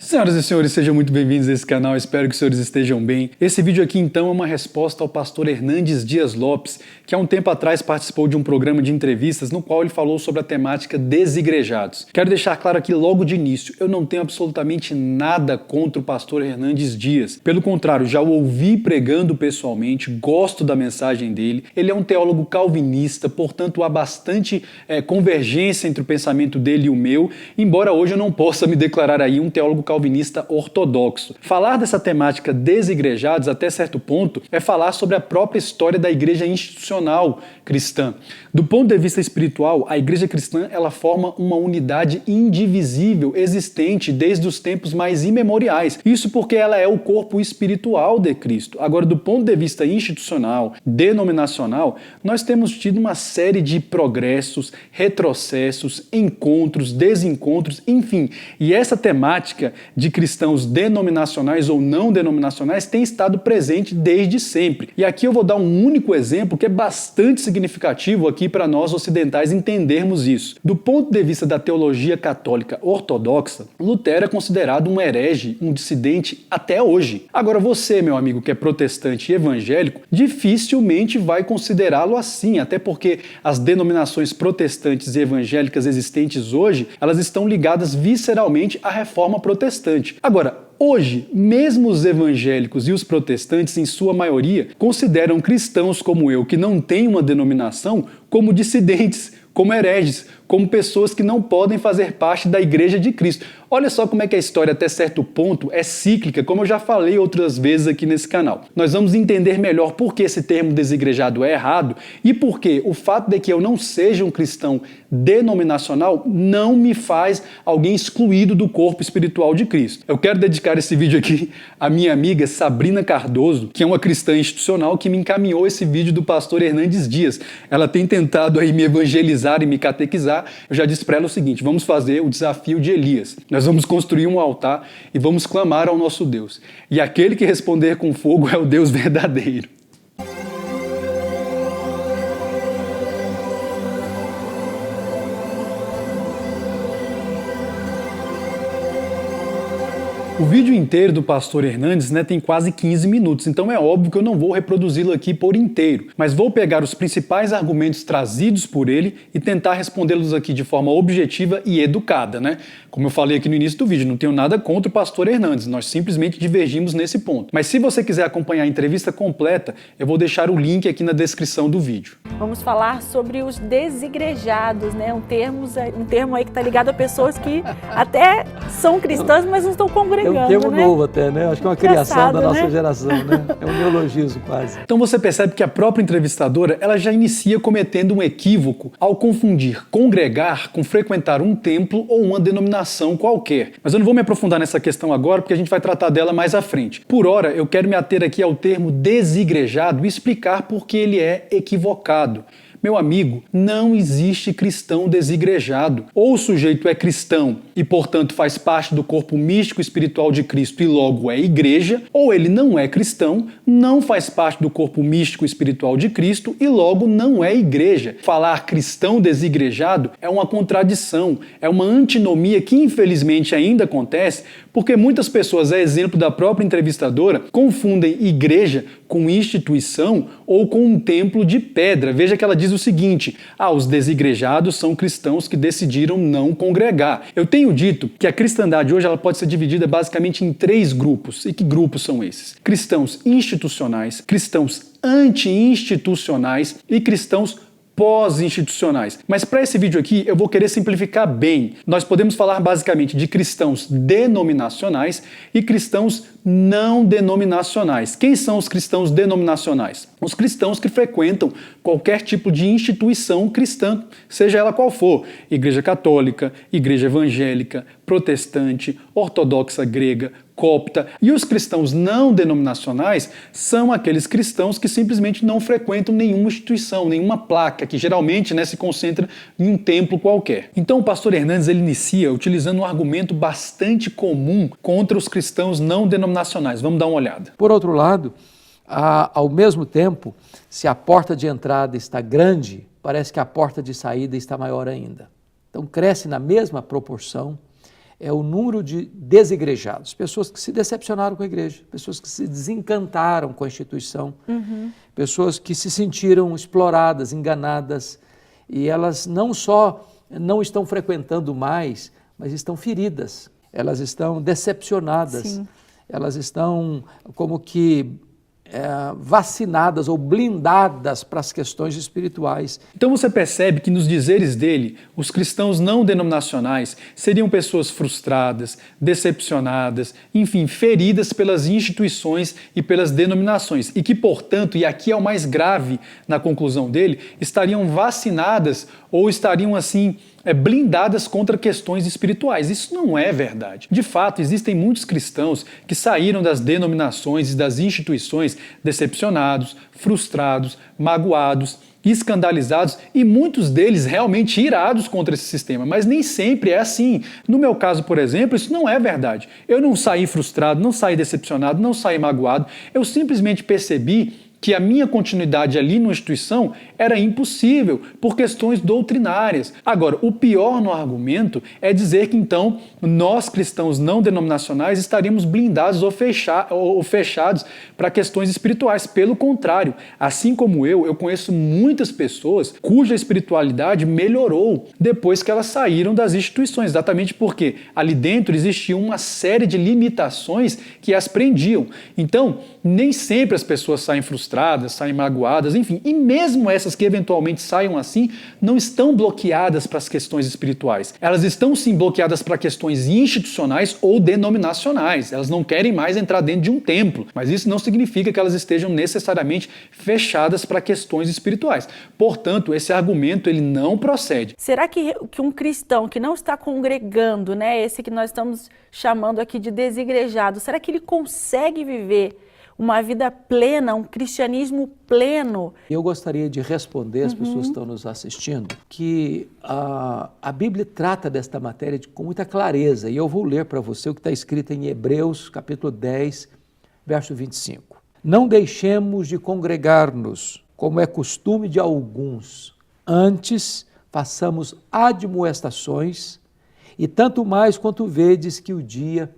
Senhoras e senhores, sejam muito bem-vindos a esse canal, espero que os senhores estejam bem. Esse vídeo aqui então é uma resposta ao pastor Hernandes Dias Lopes, que há um tempo atrás participou de um programa de entrevistas no qual ele falou sobre a temática desigrejados. Quero deixar claro aqui logo de início, eu não tenho absolutamente nada contra o pastor Hernandes Dias. Pelo contrário, já o ouvi pregando pessoalmente, gosto da mensagem dele. Ele é um teólogo calvinista, portanto há bastante convergência entre o pensamento dele e o meu, embora hoje eu não possa me declarar aí um teólogo calvinista ortodoxo. Falar dessa temática desigrejados até certo ponto é falar sobre a própria história da igreja institucional cristã. Do ponto de vista espiritual, a igreja cristã ela forma uma unidade indivisível existente desde os tempos mais imemoriais. Isso porque ela é o corpo espiritual de Cristo. Agora, do ponto de vista institucional, denominacional, nós temos tido uma série de progressos, retrocessos, encontros, desencontros, enfim. E essa temática de cristãos denominacionais ou não denominacionais tem estado presente desde sempre. E aqui eu vou dar um único exemplo que é bastante significativo aqui para nós ocidentais entendermos isso. Do ponto de vista da teologia católica ortodoxa, Lutero é considerado um herege, um dissidente até hoje. Agora você, meu amigo, que é protestante e evangélico, dificilmente vai considerá-lo assim, até porque as denominações protestantes e evangélicas existentes hoje, elas estão ligadas visceralmente à reforma protestante. Agora, hoje, mesmo os evangélicos e os protestantes, em sua maioria, consideram cristãos como eu, que não têm uma denominação, como dissidentes, como hereges, como pessoas que não podem fazer parte da Igreja de Cristo. Olha só como é que a história, até certo ponto, é cíclica, como eu já falei outras vezes aqui nesse canal. Nós vamos entender melhor por que esse termo desigrejado é errado e por que o fato de que eu não seja um cristão denominacional não me faz alguém excluído do corpo espiritual de Cristo. Eu quero dedicar esse vídeo aqui à minha amiga Sabrina Cardoso, que é uma cristã institucional que me encaminhou esse vídeo do pastor Hernandes Dias. Ela tem tentado aí me evangelizar e me catequizar. Eu já disse para ela o seguinte: vamos fazer o desafio de Elias. Nós vamos construir um altar e vamos clamar ao nosso Deus. E aquele que responder com fogo é o Deus verdadeiro. O vídeo inteiro do pastor Hernandes tem quase 15 minutos, então é óbvio que eu não vou reproduzi-lo aqui por inteiro, mas vou pegar os principais argumentos trazidos por ele e tentar respondê-los aqui de forma objetiva e educada, né? Como eu falei aqui no início do vídeo, não tenho nada contra o pastor Hernandes, nós simplesmente divergimos nesse ponto. Mas se você quiser acompanhar a entrevista completa, eu vou deixar o link aqui na descrição do vídeo. Vamos falar sobre os desigrejados, né? Um termo aí que está ligado a pessoas que até são cristãs, mas não estão congregando. É um termo novo até, né? Acho que é uma criação da nossa né? geração, né? É um neologismo quase. Então você percebe que a própria entrevistadora, ela já inicia cometendo um equívoco ao confundir congregar com frequentar um templo ou uma denominação qualquer. Mas eu não vou me aprofundar nessa questão agora, porque a gente vai tratar dela mais à frente. Por hora, eu quero me ater aqui ao termo desigrejado e explicar por que ele é equivocado. Meu amigo, não existe cristão desigrejado. Ou o sujeito é cristão e, portanto, faz parte do corpo místico espiritual de Cristo e logo é igreja, ou ele não é cristão, não faz parte do corpo místico espiritual de Cristo e logo não é igreja. Falar cristão desigrejado é uma contradição, é uma antinomia que infelizmente ainda acontece, porque muitas pessoas, a exemplo da própria entrevistadora, confundem igreja com instituição ou com um templo de pedra. Veja que ela diz o seguinte: os desigrejados são cristãos que decidiram não congregar. Eu tenho dito que a cristandade hoje ela pode ser dividida basicamente em 3 grupos. E que grupos são esses? Cristãos institucionais, cristãos anti-institucionais e cristãos pós-institucionais. Mas para esse vídeo aqui eu vou querer simplificar bem. Nós podemos falar basicamente de cristãos denominacionais e cristãos não denominacionais. Quem são os cristãos denominacionais? Os cristãos que frequentam qualquer tipo de instituição cristã, seja ela qual for, igreja católica, igreja evangélica, protestante, ortodoxa grega, copta. E os cristãos não denominacionais são aqueles cristãos que simplesmente não frequentam nenhuma instituição, nenhuma placa, que geralmente se concentra em um templo qualquer. Então o pastor Hernandes ele inicia utilizando um argumento bastante comum contra os cristãos não denominacionais. Vamos dar uma olhada. Por outro lado, ao mesmo tempo, se a porta de entrada está grande, parece que a porta de saída está maior ainda. Então cresce na mesma proporção é o número de desigrejados, pessoas que se decepcionaram com a igreja, pessoas que se desencantaram com a instituição, pessoas que se sentiram exploradas, enganadas, e elas não só não estão frequentando mais, mas estão feridas, elas estão decepcionadas, Sim. elas estão como que vacinadas ou blindadas para as questões espirituais. Então você percebe que nos dizeres dele, os cristãos não denominacionais seriam pessoas frustradas, decepcionadas, enfim, feridas pelas instituições e pelas denominações e que, portanto, e aqui é o mais grave na conclusão dele, estariam vacinadas ou estariam assim blindadas contra questões espirituais. Isso não é verdade. De fato, existem muitos cristãos que saíram das denominações e das instituições decepcionados, frustrados, magoados, escandalizados e muitos deles realmente irados contra esse sistema, mas nem sempre é assim. No meu caso, por exemplo, isso não é verdade. Eu não saí frustrado, não saí decepcionado, não saí magoado, eu simplesmente percebi que a minha continuidade ali na instituição era impossível por questões doutrinárias. Agora, o pior no argumento é dizer que então nós cristãos não denominacionais estaríamos blindados ou fechados para questões espirituais. Pelo contrário, assim como eu conheço muitas pessoas cuja espiritualidade melhorou depois que elas saíram das instituições, exatamente porque ali dentro existia uma série de limitações que as prendiam. Então, nem sempre as pessoas saem frustradas, saem magoadas, enfim, e mesmo essas que eventualmente saiam assim, não estão bloqueadas para as questões espirituais. Elas estão sim bloqueadas para questões institucionais ou denominacionais. Elas não querem mais entrar dentro de um templo, mas isso não significa que elas estejam necessariamente fechadas para questões espirituais. Portanto, esse argumento ele não procede. Será que um cristão que não está congregando, né, esse que nós estamos chamando aqui de desigrejado, será que ele consegue viver uma vida plena, um cristianismo pleno? Eu gostaria de responder às pessoas que estão nos assistindo que a Bíblia trata desta matéria com muita clareza, e eu vou ler para você o que está escrito em Hebreus, capítulo 10, verso 25. Não deixemos de congregar-nos, como é costume de alguns, antes façamos admoestações, e tanto mais quanto vedes que o dia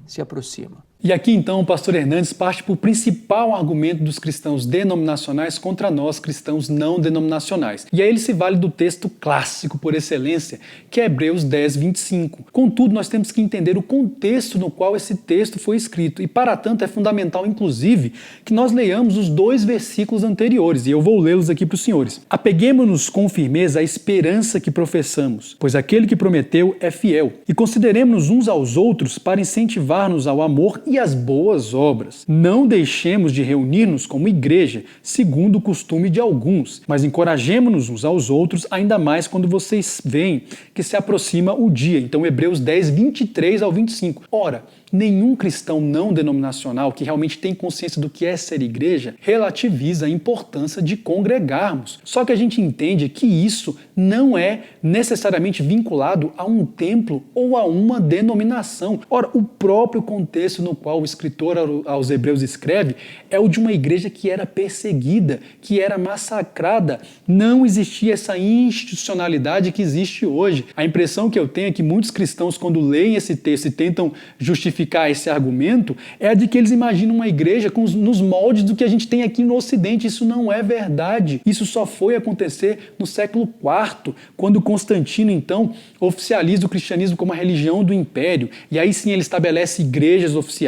se aproxima. E aqui então o pastor Hernandes parte para o principal argumento dos cristãos denominacionais contra nós cristãos não denominacionais. E aí ele se vale do texto clássico por excelência, que é Hebreus 10, 25. Contudo, nós temos que entender o contexto no qual esse texto foi escrito e para tanto é fundamental inclusive que nós leiamos os 2 versículos anteriores e eu vou lê-los aqui para os senhores. Apeguemo-nos com firmeza à esperança que professamos, pois aquele que prometeu é fiel, e consideremos-nos uns aos outros para incentivar-nos ao amor e as boas obras. Não deixemos de reunir-nos como igreja, segundo o costume de alguns, mas encorajemo-nos uns aos outros, ainda mais quando vocês veem que se aproxima o dia. Então, Hebreus 10, 23 ao 25. Ora, nenhum cristão não denominacional que realmente tem consciência do que é ser igreja relativiza a importância de congregarmos. Só que a gente entende que isso não é necessariamente vinculado a um templo ou a uma denominação. Ora, o próprio contexto no qual o escritor aos Hebreus escreve é o de uma igreja que era perseguida, que era massacrada. Não existia essa institucionalidade que existe hoje. A impressão que eu tenho é que muitos cristãos, quando leem esse texto e tentam justificar esse argumento, é a de que eles imaginam uma igreja nos moldes do que a gente tem aqui no Ocidente. Isso não é verdade. Isso só foi acontecer no século IV, quando Constantino, então, oficializa o cristianismo como a religião do império. E aí sim ele estabelece igrejas oficiais,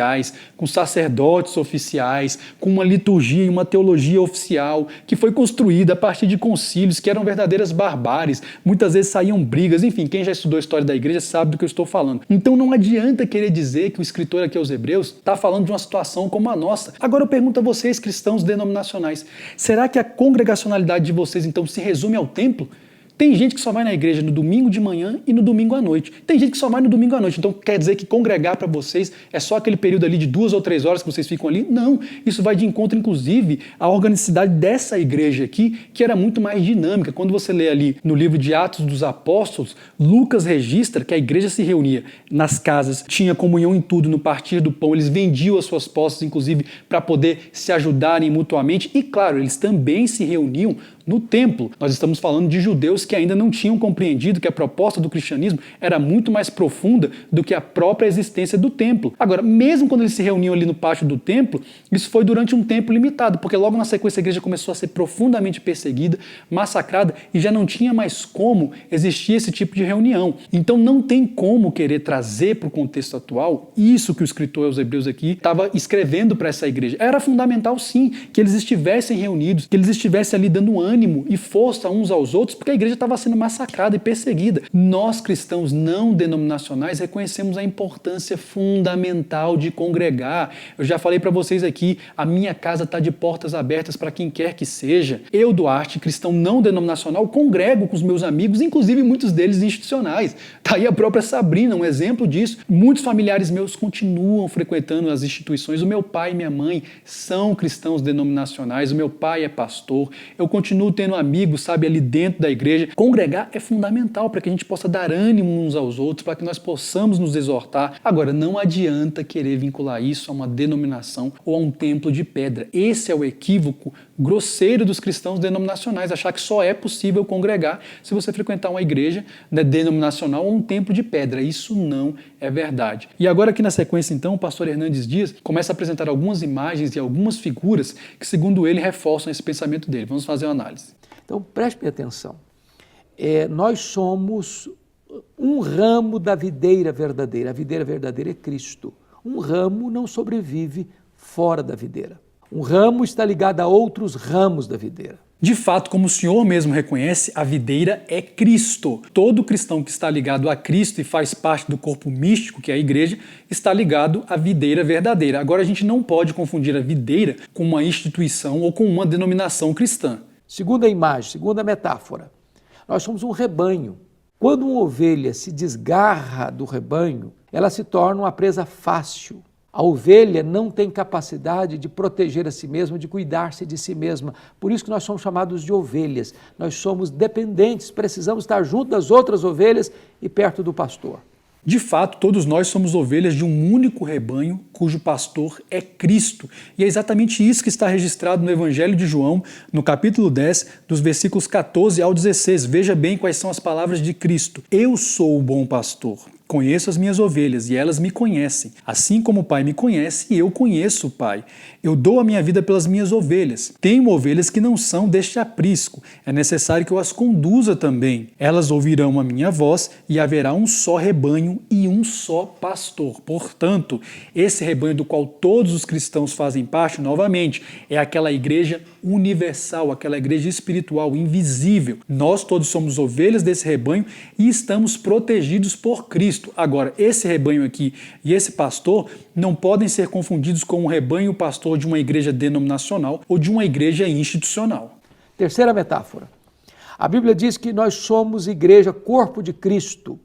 com sacerdotes oficiais, com uma liturgia e uma teologia oficial, que foi construída a partir de concílios que eram verdadeiras barbáries. Muitas vezes saíam brigas. Enfim, quem já estudou a história da igreja sabe do que eu estou falando. Então não adianta querer dizer que o escritor aqui aos Hebreus está falando de uma situação como a nossa. Agora eu pergunto a vocês, cristãos denominacionais, será que a congregacionalidade de vocês então se resume ao templo? Tem gente que só vai na igreja no domingo de manhã e no domingo à noite. Tem gente que só vai no domingo à noite. Então quer dizer que congregar para vocês é só aquele período ali de 2 ou 3 horas que vocês ficam ali? Não. Isso vai de encontro, inclusive, à organicidade dessa igreja aqui, que era muito mais dinâmica. Quando você lê ali no livro de Atos dos Apóstolos, Lucas registra que a igreja se reunia nas casas, tinha comunhão em tudo, no partir do pão, eles vendiam as suas posses, inclusive, para poder se ajudarem mutuamente. E, claro, eles também se reuniam no templo. Nós estamos falando de judeus que ainda não tinham compreendido que a proposta do cristianismo era muito mais profunda do que a própria existência do templo. Agora, mesmo quando eles se reuniam ali no pátio do templo, isso foi durante um tempo limitado, porque logo na sequência a igreja começou a ser profundamente perseguida, massacrada, e já não tinha mais como existir esse tipo de reunião. Então não tem como querer trazer para o contexto atual isso que o escritor aos Hebreus aqui estava escrevendo para essa igreja. Era fundamental sim que eles estivessem reunidos, que eles estivessem ali dando ânimo e força uns aos outros, porque a igreja estava sendo massacrada e perseguida. Nós cristãos não denominacionais reconhecemos a importância fundamental de congregar. Eu já falei para vocês aqui, a minha casa está de portas abertas para quem quer que seja. Eu, Duarte, cristão não denominacional, congrego com os meus amigos, inclusive muitos deles institucionais. Está aí a própria Sabrina, um exemplo disso. Muitos familiares meus continuam frequentando as instituições. O meu pai e minha mãe são cristãos denominacionais, o meu pai é pastor. Eu continuo tendo amigos, sabe, ali dentro da igreja. Congregar é fundamental para que a gente possa dar ânimo uns aos outros, para que nós possamos nos exortar. Agora, não adianta querer vincular isso a uma denominação ou a um templo de pedra. Esse é o equívoco grosseiro dos cristãos denominacionais, achar que só é possível congregar se você frequentar uma igreja, né, denominacional ou um templo de pedra. Isso não é verdade. E agora aqui na sequência, então, o pastor Hernandes Dias começa a apresentar algumas imagens e algumas figuras que, segundo ele, reforçam esse pensamento dele. Vamos fazer uma análise. Então, preste atenção. Nós somos um ramo da videira verdadeira. A videira verdadeira é Cristo. Um ramo não sobrevive fora da videira. Um ramo está ligado a outros ramos da videira. De fato, como o Senhor mesmo reconhece, a videira é Cristo. Todo cristão que está ligado a Cristo e faz parte do corpo místico, que é a igreja, está ligado à videira verdadeira. Agora, a gente não pode confundir a videira com uma instituição ou com uma denominação cristã. Segunda imagem, segunda metáfora. Nós somos um rebanho. Quando uma ovelha se desgarra do rebanho, ela se torna uma presa fácil. A ovelha não tem capacidade de proteger a si mesma, de cuidar-se de si mesma. Por isso que nós somos chamados de ovelhas. Nós somos dependentes, precisamos estar junto das outras ovelhas e perto do pastor. De fato, todos nós somos ovelhas de um único rebanho, cujo pastor é Cristo. E é exatamente isso que está registrado no Evangelho de João, no capítulo 10, dos versículos 14 ao 16. Veja bem quais são as palavras de Cristo. Eu sou o bom pastor. Conheço as minhas ovelhas e elas me conhecem. Assim como o Pai me conhece, eu conheço o Pai. Eu dou a minha vida pelas minhas ovelhas. Tenho ovelhas que não são deste aprisco. É necessário que eu as conduza também. Elas ouvirão a minha voz e haverá um só rebanho e um só pastor. Portanto, esse rebanho do qual todos os cristãos fazem parte, novamente, é aquela igreja universal, aquela igreja espiritual, invisível. Nós todos somos ovelhas desse rebanho e estamos protegidos por Cristo. Agora, esse rebanho aqui e esse pastor não podem ser confundidos com o rebanho e o pastor de uma igreja denominacional ou de uma igreja institucional. Terceira metáfora. A Bíblia diz que nós somos igreja, corpo de Cristo.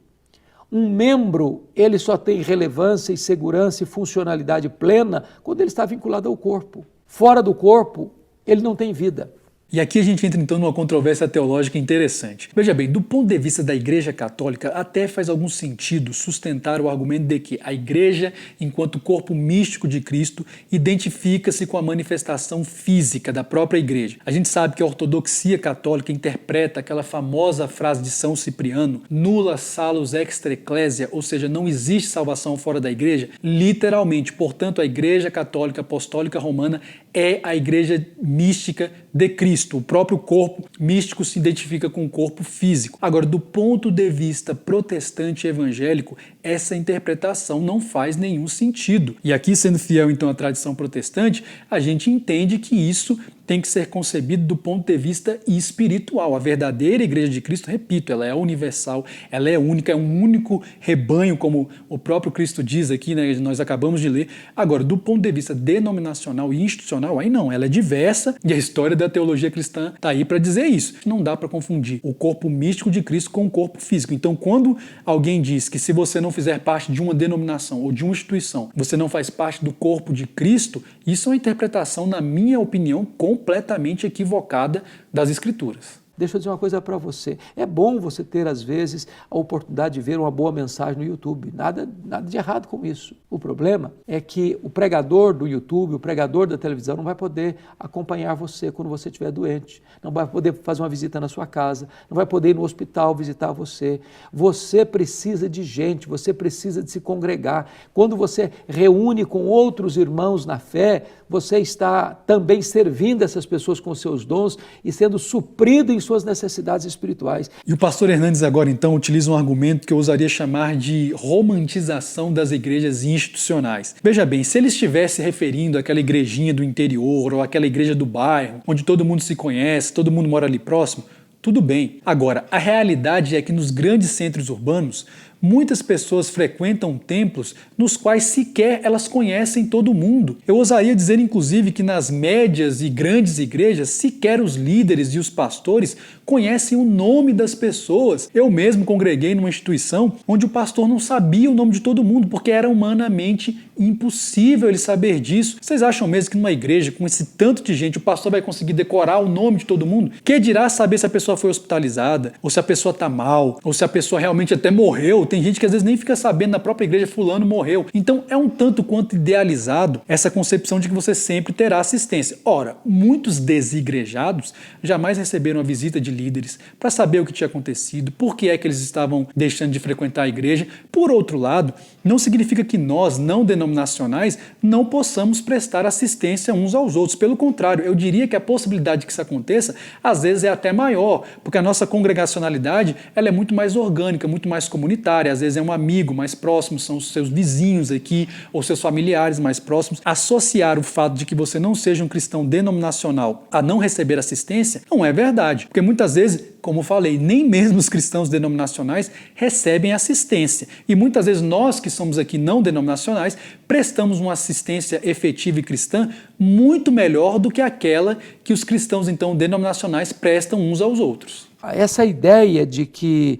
Um membro, ele só tem relevância e segurança e funcionalidade plena quando ele está vinculado ao corpo. Fora do corpo, ele não tem vida. E aqui a gente entra então numa controvérsia teológica interessante. Veja bem, do ponto de vista da Igreja Católica, até faz algum sentido sustentar o argumento de que a Igreja, enquanto corpo místico de Cristo, identifica-se com a manifestação física da própria Igreja. A gente sabe que a ortodoxia católica interpreta aquela famosa frase de São Cipriano, nulla salus extra ecclesia, ou seja, não existe salvação fora da Igreja, literalmente. Portanto, a Igreja Católica Apostólica Romana é a Igreja mística de Cristo. O próprio corpo místico se identifica com o corpo físico. Agora, do ponto de vista protestante e evangélico, essa interpretação não faz nenhum sentido. E aqui, sendo fiel então à tradição protestante, a gente entende que isso tem que ser concebido do ponto de vista espiritual. A verdadeira Igreja de Cristo, repito, ela é universal, ela é única, é um único rebanho, como o próprio Cristo diz aqui, né, nós acabamos de ler. Agora, do ponto de vista denominacional e institucional, aí não, ela é diversa e a história da teologia cristã está aí para dizer isso. Não dá para confundir o corpo místico de Cristo com o corpo físico. Então, quando alguém diz que se você não fizer parte de uma denominação ou de uma instituição, você não faz parte do corpo de Cristo, isso é uma interpretação, na minha opinião, completamente equivocada das Escrituras. Deixa eu dizer uma coisa para você. É bom você ter, às vezes, a oportunidade de ver uma boa mensagem no YouTube. Nada de errado com isso. O problema é que o pregador do YouTube, o pregador da televisão, não vai poder acompanhar você quando você estiver doente. Não vai poder fazer uma visita na sua casa. Não vai poder ir no hospital visitar você. Você precisa de gente, você precisa de se congregar. Quando você reúne com outros irmãos na fé, você está também servindo essas pessoas com seus dons e sendo suprido em suas necessidades espirituais. E o pastor Hernandes agora então utiliza um argumento que eu ousaria chamar de romantização das igrejas institucionais. Veja bem, se ele estivesse referindo àquela igrejinha do interior ou àquela igreja do bairro, onde todo mundo se conhece, todo mundo mora ali próximo, tudo bem. Agora, a realidade é que nos grandes centros urbanos, muitas pessoas frequentam templos nos quais sequer elas conhecem todo mundo. Eu ousaria dizer, inclusive, que nas médias e grandes igrejas, sequer os líderes e os pastores conhecem o nome das pessoas. Eu mesmo congreguei numa instituição onde o pastor não sabia o nome de todo mundo, porque era humanamente impossível ele saber disso. Vocês acham mesmo que numa igreja com esse tanto de gente, o pastor vai conseguir decorar o nome de todo mundo? Que dirá saber se a pessoa foi hospitalizada, ou se a pessoa está mal, ou se a pessoa realmente até morreu? Tem gente que às vezes nem fica sabendo na própria igreja, fulano morreu. Então é um tanto quanto idealizado essa concepção de que você sempre terá assistência. Ora, muitos desigrejados jamais receberam a visita de líderes para saber o que tinha acontecido, por que é que eles estavam deixando de frequentar a igreja. Por outro lado, não significa que nós, não denominacionais, não possamos prestar assistência uns aos outros. Pelo contrário, eu diria que a possibilidade de que isso aconteça, às vezes é até maior, porque a nossa congregacionalidade ela é muito mais orgânica, muito mais comunitária. Às vezes é um amigo mais próximo, são os seus vizinhos aqui, ou seus familiares mais próximos. Associar o fato de que você não seja um cristão denominacional a não receber assistência não é verdade, porque muitas vezes, como eu falei, nem mesmo os cristãos denominacionais recebem assistência. E muitas vezes nós que somos aqui não denominacionais prestamos uma assistência efetiva e cristã muito melhor do que aquela que os cristãos então denominacionais prestam uns aos outros. Essa ideia de que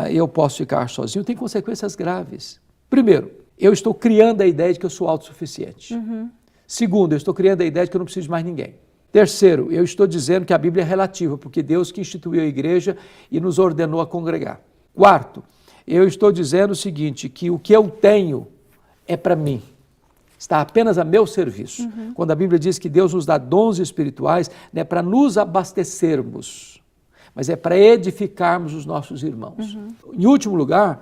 eu posso ficar sozinho tem consequências graves. Primeiro, eu estou criando a ideia de que eu sou autossuficiente. Segundo, eu estou criando a ideia de que eu não preciso de mais ninguém. Terceiro, eu estou dizendo que a Bíblia é relativa, porque Deus que instituiu a igreja e nos ordenou a congregar. Quarto, eu estou dizendo o seguinte, que o que eu tenho é para mim. Está apenas a meu serviço. Quando a Bíblia diz que Deus nos dá dons espirituais, não é para nos abastecermos, mas é para edificarmos os nossos irmãos. Em último lugar,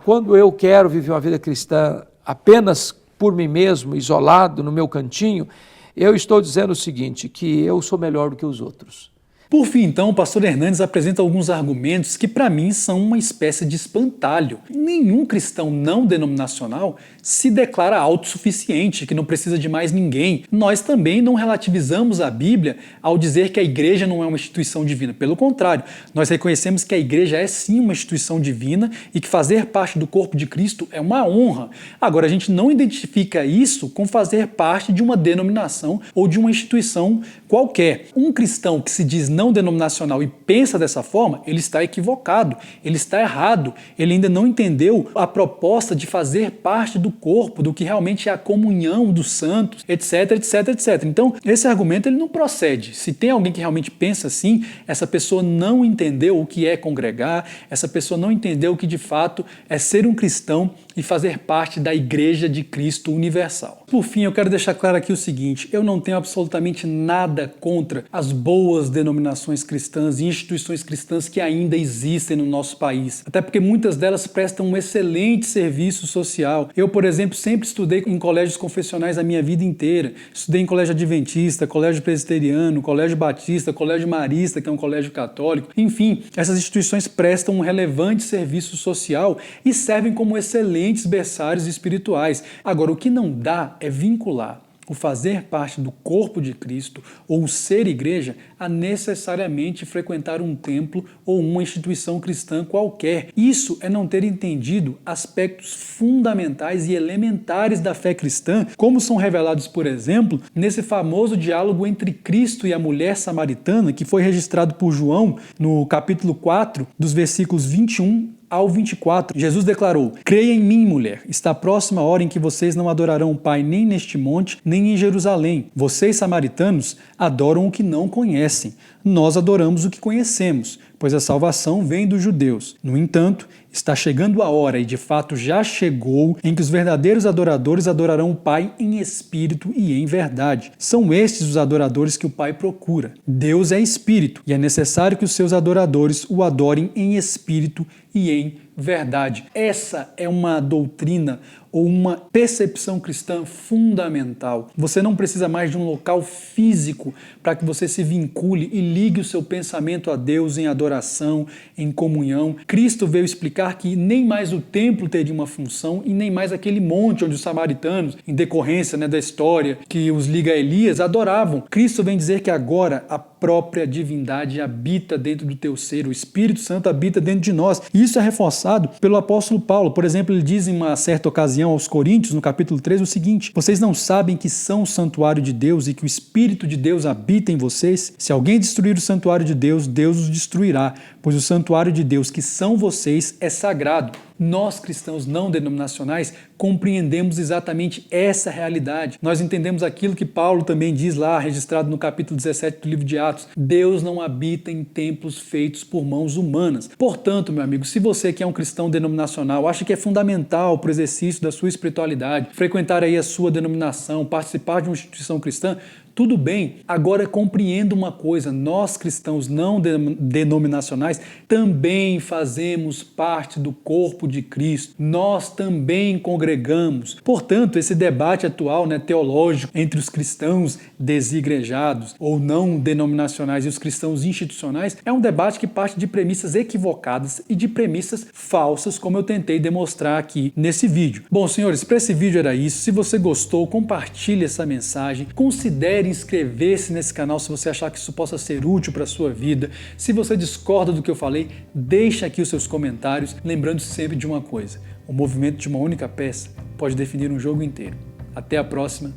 quando eu quero viver uma vida cristã apenas por mim mesmo, isolado no meu cantinho, eu estou dizendo o seguinte, que eu sou melhor do que os outros. Por fim, então, o pastor Hernandes apresenta alguns argumentos que, para mim, são uma espécie de espantalho. Nenhum cristão não denominacional se declara autossuficiente, que não precisa de mais ninguém. Nós também não relativizamos a Bíblia ao dizer que a igreja não é uma instituição divina. Pelo contrário, nós reconhecemos que a igreja é sim uma instituição divina e que fazer parte do corpo de Cristo é uma honra. Agora, a gente não identifica isso com fazer parte de uma denominação ou de uma instituição qualquer. Um cristão que se diz não denominacional e pensa dessa forma, ele está equivocado, ele está errado, ele ainda não entendeu a proposta de fazer parte do corpo, do que realmente é a comunhão dos santos, etc, etc, etc. Então, esse argumento ele não procede. Se tem alguém que realmente pensa assim, essa pessoa não entendeu o que é congregar, essa pessoa não entendeu o que de fato é ser um cristão e fazer parte da Igreja de Cristo universal. Por fim, eu quero deixar claro aqui o seguinte, eu não tenho absolutamente nada contra as boas denominações cristãs e instituições cristãs que ainda existem no nosso país, até porque muitas delas prestam um excelente serviço social. Eu, por exemplo, sempre estudei em colégios confessionais a minha vida inteira, estudei em colégio adventista, colégio presbiteriano, colégio batista, colégio marista, que é um colégio católico, enfim, essas instituições prestam um relevante serviço social e servem como excelentes berçários espirituais. Agora, o que não dá é vincular o fazer parte do corpo de Cristo ou o ser igreja a necessariamente frequentar um templo ou uma instituição cristã qualquer. Isso é não ter entendido aspectos fundamentais e elementares da fé cristã, como são revelados, por exemplo, nesse famoso diálogo entre Cristo e a mulher samaritana, que foi registrado por João no capítulo 4, dos versículos 21 ao 24, Jesus declarou: creia em mim, mulher, está próxima a hora em que vocês não adorarão o Pai nem neste monte, nem em Jerusalém. Vocês, samaritanos, adoram o que não conhecem. Nós adoramos o que conhecemos, pois a salvação vem dos judeus. No entanto, está chegando a hora, e de fato já chegou, em que os verdadeiros adoradores adorarão o Pai em espírito e em verdade. São estes os adoradores que o Pai procura. Deus é espírito, e é necessário que os seus adoradores o adorem em espírito e em verdade. Essa é uma doutrina ou uma percepção cristã fundamental. Você não precisa mais de um local físico para que você se vincule e ligue o seu pensamento a Deus em adoração, em comunhão. Cristo veio explicar que nem mais o templo teria uma função e nem mais aquele monte onde os samaritanos, em decorrência da história que os liga a Elias, adoravam. Cristo vem dizer que agora a própria divindade habita dentro do teu ser, o Espírito Santo habita dentro de nós. E isso é reforçado pelo apóstolo Paulo. Por exemplo, ele diz em uma certa ocasião aos Coríntios, no capítulo 3, o seguinte: vocês não sabem que são o santuário de Deus e que o Espírito de Deus habita em vocês? Se alguém destruir o santuário de Deus, Deus os destruirá, pois o santuário de Deus, que são vocês, é sagrado. Nós, cristãos não denominacionais, compreendemos exatamente essa realidade. Nós entendemos aquilo que Paulo também diz lá, registrado no capítulo 17 do livro de Atos: Deus não habita em templos feitos por mãos humanas. Portanto, meu amigo, se você que é um cristão denominacional acha que é fundamental para o exercício da sua espiritualidade, frequentar aí a sua denominação, participar de uma instituição cristã, tudo bem. Agora compreenda uma coisa: nós cristãos não denominacionais também fazemos parte do corpo de Cristo. Nós também congregamos. Portanto, esse debate atual teológico entre os cristãos desigrejados ou não denominacionais e os cristãos institucionais é um debate que parte de premissas equivocadas e de premissas falsas, como eu tentei demonstrar aqui nesse vídeo. Bom, senhores, para esse vídeo era isso. Se você gostou, compartilhe essa mensagem. Considere inscrever-se nesse canal se você achar que isso possa ser útil para a sua vida. Se você discorda do que eu falei, deixa aqui os seus comentários, lembrando sempre de uma coisa: o movimento de uma única peça pode definir um jogo inteiro. Até a próxima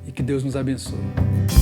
e que Deus nos abençoe.